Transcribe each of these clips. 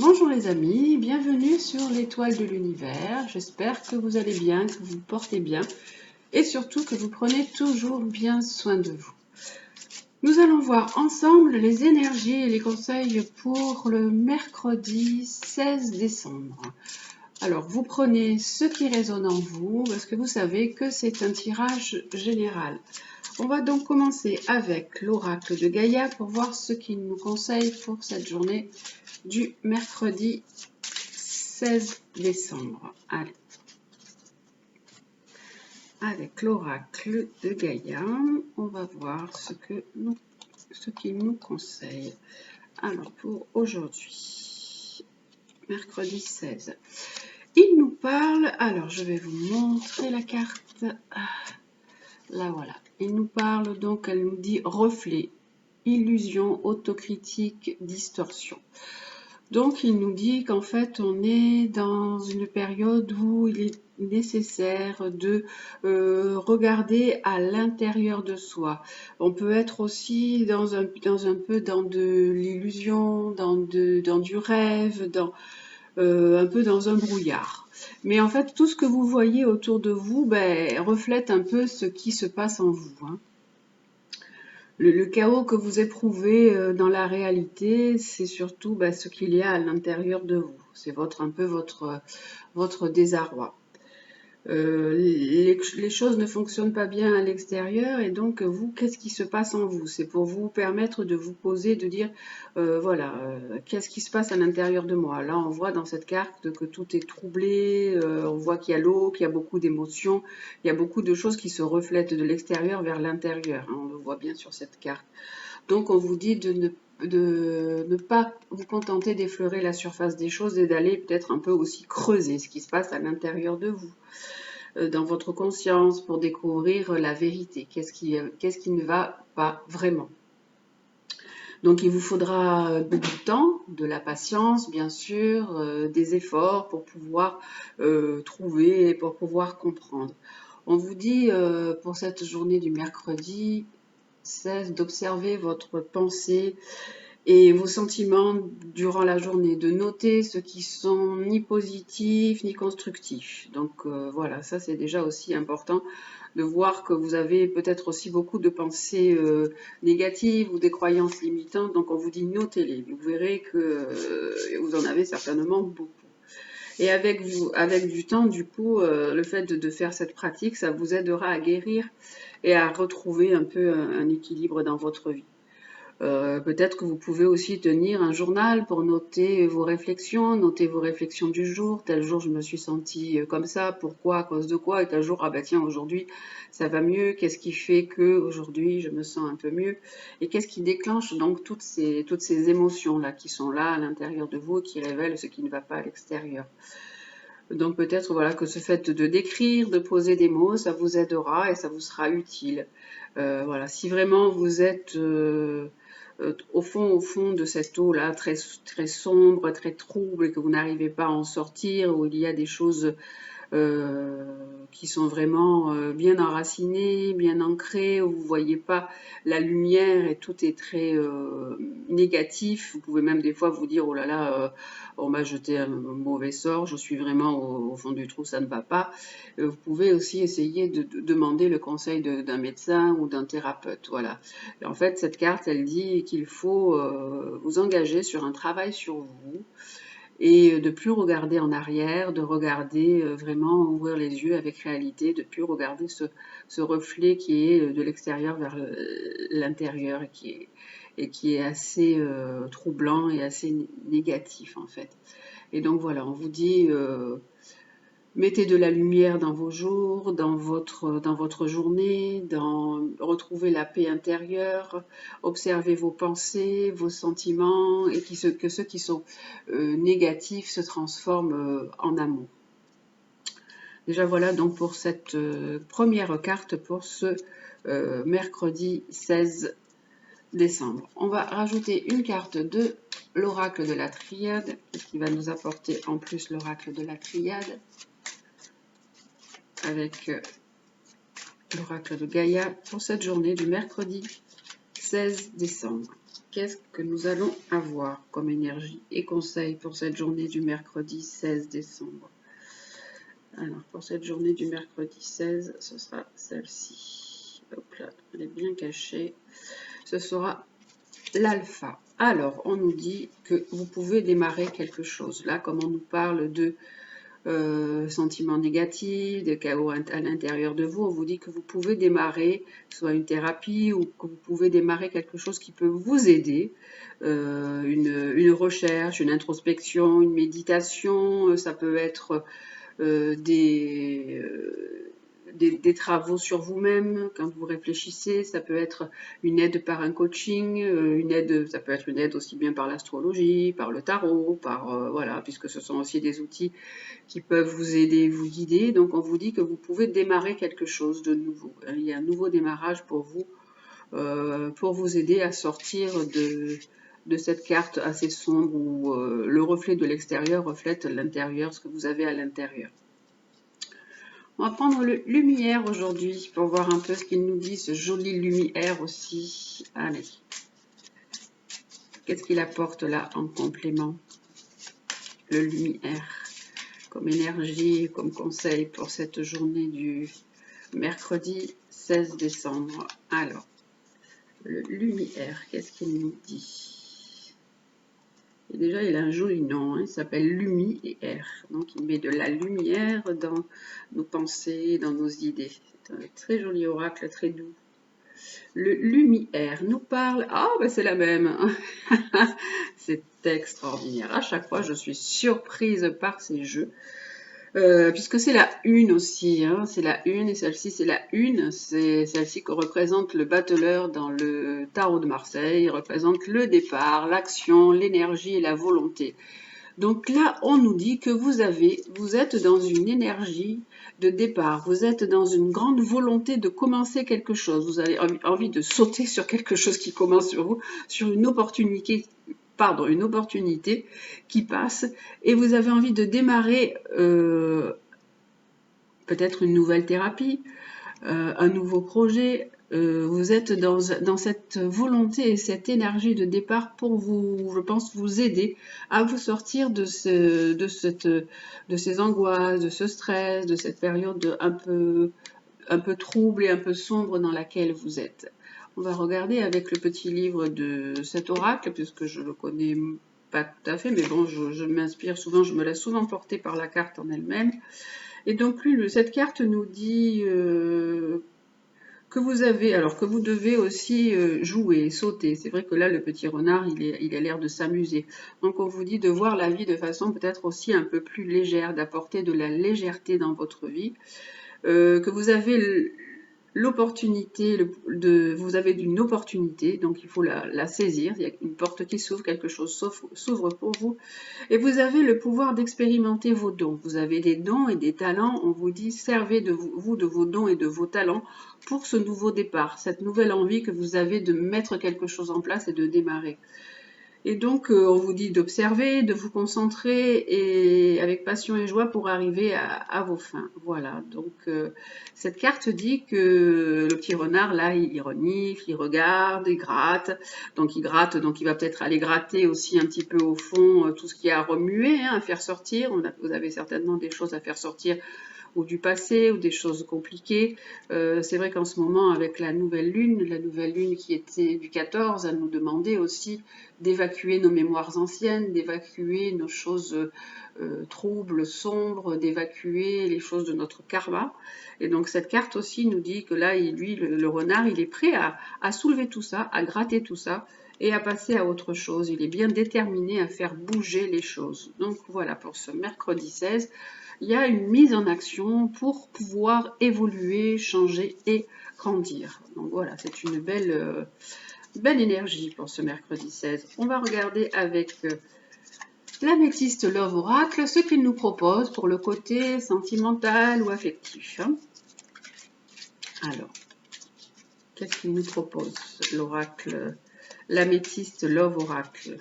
Bonjour les amis, bienvenue sur l'étoile de l'univers. J'espère que vous allez bien, que vous vous portez bien et surtout que vous prenez toujours bien soin de vous. Nous allons voir ensemble les énergies et les conseils pour le mercredi 16 décembre. Alors vous prenez ce qui résonne en vous parce que vous savez que c'est un tirage général. On va donc commencer avec l'oracle de Gaïa pour voir ce qu'il nous conseille pour cette journée du mercredi 16 décembre. Allez. Avec l'oracle de Gaïa, on va voir ce qu'il nous conseille. Alors pour aujourd'hui, mercredi 16, il nous parle, alors je vais vous montrer la carte, là voilà, il nous parle donc, elle nous dit reflet, illusion, autocritique, distorsion. Donc, il nous dit qu'en fait, on est dans une période où il est nécessaire de regarder à l'intérieur de soi. On peut être aussi dans un peu dans de l'illusion, dans du rêve, un peu dans un brouillard. Mais en fait, tout ce que vous voyez autour de vous reflète un peu ce qui se passe en vous, hein. Le chaos que vous éprouvez dans la réalité, c'est surtout ce qu'il y a à l'intérieur de vous. C'est un peu votre désarroi. Les choses ne fonctionnent pas bien à l'extérieur et donc vous, qu'est-ce qui se passe en vous? C'est pour vous permettre de vous poser, de dire qu'est-ce qui se passe à l'intérieur de moi? Là, on voit dans cette carte que tout est troublé, on voit qu'il y a l'eau, qu'il y a beaucoup d'émotions, il y a beaucoup de choses qui se reflètent de l'extérieur vers l'intérieur, hein, on le voit bien sur cette carte. Donc, on vous dit de ne pas vous contenter d'effleurer la surface des choses et d'aller peut-être un peu aussi creuser ce qui se passe à l'intérieur de vous, dans votre conscience, pour découvrir la vérité. Qu'est-ce qui ne va pas vraiment? Donc, il vous faudra beaucoup de temps, de la patience, bien sûr, des efforts pour pouvoir trouver et pour pouvoir comprendre. On vous dit pour cette journée du mercredi 16 d'observer votre pensée et vos sentiments durant la journée, de noter ceux qui sont ni positifs ni constructifs. Donc voilà, ça c'est déjà aussi important de voir que vous avez peut-être aussi beaucoup de pensées négatives ou des croyances limitantes. Donc on vous dit notez-les. Vous verrez que vous en avez certainement beaucoup. Et avec du temps, du coup, le fait de faire cette pratique, ça vous aidera à guérir et à retrouver un peu un équilibre dans votre vie. Peut-être que vous pouvez aussi tenir un journal pour noter vos réflexions du jour. Tel jour, je me suis sentie comme ça. Pourquoi? À cause de quoi? Et tel jour, ah bah tiens, aujourd'hui, ça va mieux. Qu'est-ce qui fait que aujourd'hui, je me sens un peu mieux? Et qu'est-ce qui déclenche donc toutes ces émotions-là qui sont là à l'intérieur de vous et qui révèlent ce qui ne va pas à l'extérieur? Donc peut-être voilà que ce fait de décrire, de poser des mots, ça vous aidera et ça vous sera utile. Voilà, si vraiment vous êtes au fond de cette eau-là, très, très sombre, très trouble, et que vous n'arrivez pas à en sortir, où il y a des choses qui sont vraiment bien enracinées, bien ancrées, où vous ne voyez pas la lumière et tout est très négatif. Vous pouvez même des fois vous dire, oh là là, on m'a jeté un mauvais sort, je suis vraiment au fond du trou, ça ne va pas. Vous pouvez aussi essayer de demander le conseil d'un médecin ou d'un thérapeute. Voilà. Et en fait, cette carte, elle dit qu'il faut vous engager sur un travail sur vous et de plus regarder en arrière, de regarder vraiment, ouvrir les yeux avec réalité, de plus regarder ce reflet qui est de l'extérieur vers l'intérieur et qui est assez troublant et assez négatif en fait. Et donc voilà, on vous dit mettez de la lumière dans vos jours, dans votre journée, retrouvez la paix intérieure, observez vos pensées, vos sentiments, et que ceux qui sont négatifs se transforment en amour. Déjà voilà donc pour cette première carte pour ce mercredi 16 décembre. On va rajouter une carte de l'oracle de la triade, qui va nous apporter en plus l'oracle de la triade, avec l'oracle de Gaïa pour cette journée du mercredi 16 décembre. Qu'est-ce que nous allons avoir comme énergie et conseil pour cette journée du mercredi 16 décembre? Alors, pour cette journée du mercredi 16, ce sera celle-ci. Hop là, elle est bien cachée. Ce sera l'alpha. Alors, on nous dit que vous pouvez démarrer quelque chose. Là, comme on nous parle de sentiments négatifs, de chaos à l'intérieur de vous, on vous dit que vous pouvez démarrer soit une thérapie ou que vous pouvez démarrer quelque chose qui peut vous aider, une recherche, une introspection, une méditation, ça peut être des travaux sur vous-même quand vous réfléchissez, ça peut être une aide par un coaching, ça peut être une aide aussi bien par l'astrologie, par le tarot, voilà, puisque ce sont aussi des outils qui peuvent vous aider, vous guider. Donc on vous dit que vous pouvez démarrer quelque chose de nouveau. Il y a un nouveau démarrage pour vous aider à sortir de cette carte assez sombre où le reflet de l'extérieur reflète l'intérieur, ce que vous avez à l'intérieur. On va prendre le lumière aujourd'hui pour voir un peu ce qu'il nous dit, ce joli lumière aussi. Allez. Qu'est-ce qu'il apporte là en complément? Le lumière comme énergie, comme conseil pour cette journée du mercredi 16 décembre. Alors, le lumière, qu'est-ce qu'il nous dit? Et déjà, il a un joli nom, hein, il s'appelle Lumière. Donc, il met de la lumière dans nos pensées, dans nos idées. C'est un très joli oracle, très doux. Le Lumière nous parle... Ah, ben c'est la même. C'est extraordinaire. À chaque fois, je suis surprise par ces jeux. Puisque c'est la une aussi, hein, c'est la une, et celle-ci c'est la une, c'est celle-ci que représente le battleur dans le tarot de Marseille, représente le départ, l'action, l'énergie et la volonté. Donc là, on nous dit que vous êtes dans une énergie de départ, vous êtes dans une grande volonté de commencer quelque chose, vous avez envie de sauter sur quelque chose qui commence sur vous, sur une opportunité qui passe, et vous avez envie de démarrer peut-être une nouvelle thérapie, un nouveau projet. Vous êtes dans cette volonté et cette énergie de départ pour vous, je pense, vous aider à vous sortir de ces angoisses, de ce stress, de cette période un peu trouble et un peu sombre dans laquelle vous êtes. On va regarder avec le petit livre de cet oracle, puisque je le connais pas tout à fait, mais bon, je m'inspire souvent, je me laisse souvent porter par la carte en elle-même. Et donc, cette carte nous dit que vous devez aussi jouer, sauter. C'est vrai que là, le petit renard, il a l'air de s'amuser. Donc, on vous dit de voir la vie de façon peut-être aussi un peu plus légère, d'apporter de la légèreté dans votre vie. Que vous avez l'opportunité, vous avez une opportunité, donc il faut la saisir. Il y a une porte qui s'ouvre, quelque chose s'ouvre pour vous. Et vous avez le pouvoir d'expérimenter vos dons. Vous avez des dons et des talents. On vous dit, servez de vos dons et de vos talents pour ce nouveau départ, cette nouvelle envie que vous avez de mettre quelque chose en place et de démarrer. Et donc, on vous dit d'observer, de vous concentrer et avec passion et joie pour arriver à vos fins. Voilà, donc cette carte dit que le petit renard, là, il renifle, il regarde, il gratte. Donc, il gratte, donc il va peut-être aller gratter aussi un petit peu au fond tout ce qu'il y a à remuer, hein, à faire sortir. Vous avez certainement des choses à faire sortir ou du passé, ou des choses compliquées. C'est vrai qu'en ce moment, avec la nouvelle lune qui était du 14, elle nous demandait aussi d'évacuer nos mémoires anciennes, d'évacuer nos choses troubles, sombres, d'évacuer les choses de notre karma. Et donc cette carte aussi nous dit que là, lui, le renard, il est prêt à soulever tout ça, à gratter tout ça, et à passer à autre chose. Il est bien déterminé à faire bouger les choses. Donc voilà, pour ce mercredi 16, il y a une mise en action pour pouvoir évoluer, changer et grandir. Donc voilà, c'est une belle énergie pour ce mercredi 16. On va regarder avec l'améthyste Love Oracle ce qu'il nous propose pour le côté sentimental ou affectif. Alors, qu'est-ce qu'il nous propose, l'oracle, l'améthyste Love Oracle,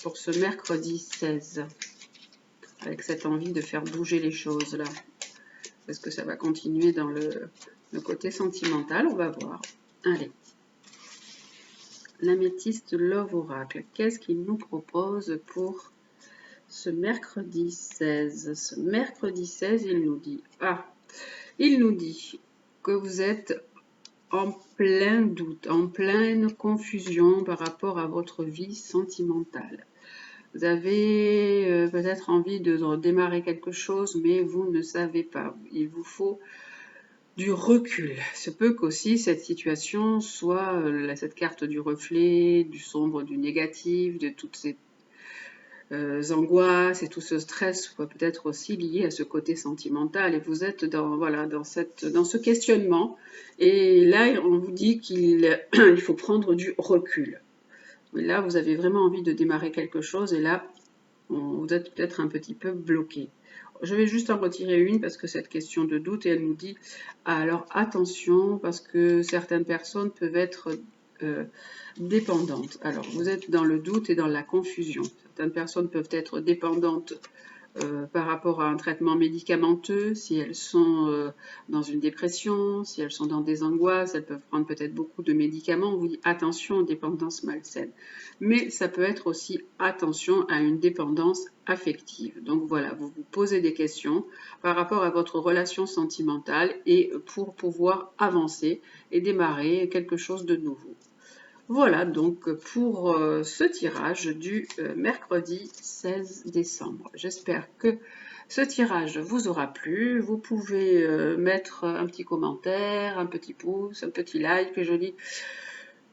pour ce mercredi 16, avec cette envie de faire bouger les choses là? Est-ce que ça va continuer dans le côté sentimental? On va voir. Allez. l'améthyste Love Oracle, qu'est-ce qu'il nous propose pour ce mercredi 16? Ce mercredi 16, il nous dit, il nous dit que vous êtes en plein doute, en pleine confusion par rapport à votre vie sentimentale. Vous avez peut-être envie de démarrer quelque chose, mais vous ne savez pas. Il vous faut du recul. Se peut qu'aussi cette situation soit cette carte du reflet, du sombre, du négatif, de toutes ces angoisses et tout ce stress soit peut-être aussi lié à ce côté sentimental et vous êtes dans ce questionnement et là on vous dit qu'il il faut prendre du recul. Mais là vous avez vraiment envie de démarrer quelque chose et là vous êtes peut-être un petit peu bloqué. Je vais juste en retirer une parce que cette question de doute et elle nous dit alors attention parce que certaines personnes peuvent être dépendantes. Alors vous êtes dans le doute et dans la confusion. Certaines personnes peuvent être dépendantes par rapport à un traitement médicamenteux, si elles sont dans une dépression, si elles sont dans des angoisses, elles peuvent prendre peut-être beaucoup de médicaments. On vous dit attention aux dépendances malsaines. Mais ça peut être aussi attention à une dépendance affective. Donc voilà, vous vous posez des questions par rapport à votre relation sentimentale et pour pouvoir avancer et démarrer quelque chose de nouveau. Voilà donc pour ce tirage du mercredi 16 décembre. J'espère que ce tirage vous aura plu. Vous pouvez mettre un petit commentaire, un petit pouce, un petit like, que je lis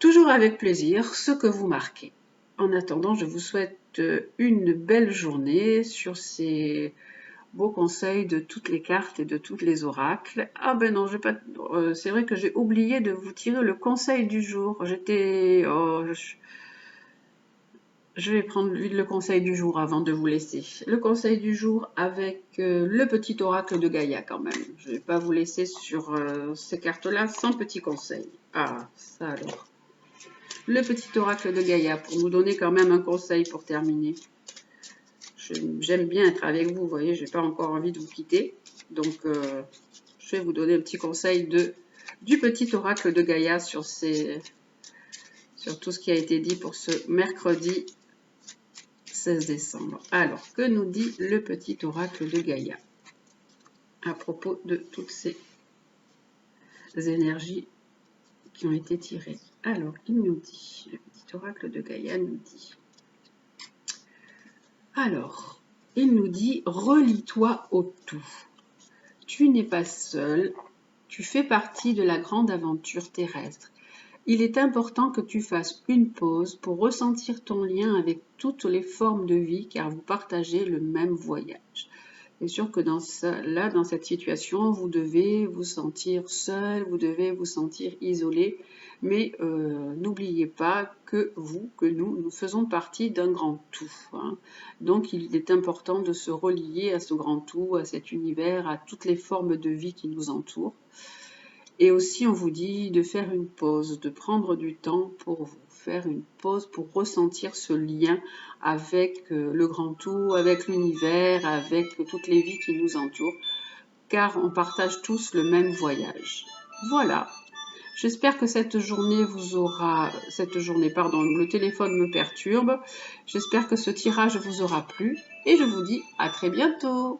toujours avec plaisir ce que vous marquez. En attendant, je vous souhaite une belle journée sur ces beaux conseils de toutes les cartes et de tous les oracles. Ah ben non, c'est vrai que j'ai oublié de vous tirer le conseil du jour. Je vais prendre le conseil du jour avant de vous laisser. Le conseil du jour avec le petit oracle de Gaïa quand même. Je ne vais pas vous laisser sur ces cartes-là sans petit conseil. Ah, ça alors. Le petit oracle de Gaïa pour nous donner quand même un conseil pour terminer. J'aime bien être avec vous, vous voyez, je n'ai pas encore envie de vous quitter. Donc, je vais vous donner un petit conseil du petit oracle de Gaïa sur tout ce qui a été dit pour ce mercredi 16 décembre. Alors, que nous dit le petit oracle de Gaïa à propos de toutes ces énergies qui ont été tirées? Alors, il nous dit, le petit oracle de Gaïa nous dit... Alors, il nous dit « Relie-toi au tout. Tu n'es pas seul, tu fais partie de la grande aventure terrestre. Il est important que tu fasses une pause pour ressentir ton lien avec toutes les formes de vie car vous partagez le même voyage. » C'est sûr que dans cette situation, vous devez vous sentir seul, vous devez vous sentir isolé, mais n'oubliez pas que nous faisons partie d'un grand tout. Hein. Donc il est important de se relier à ce grand tout, à cet univers, à toutes les formes de vie qui nous entourent. Et aussi, on vous dit de faire une pause, de prendre du temps pour vous, faire une pause pour ressentir ce lien avec le grand tout, avec l'univers, avec toutes les vies qui nous entourent, car on partage tous le même voyage. Voilà. J'espère que le téléphone me perturbe. J'espère que ce tirage vous aura plu et je vous dis à très bientôt.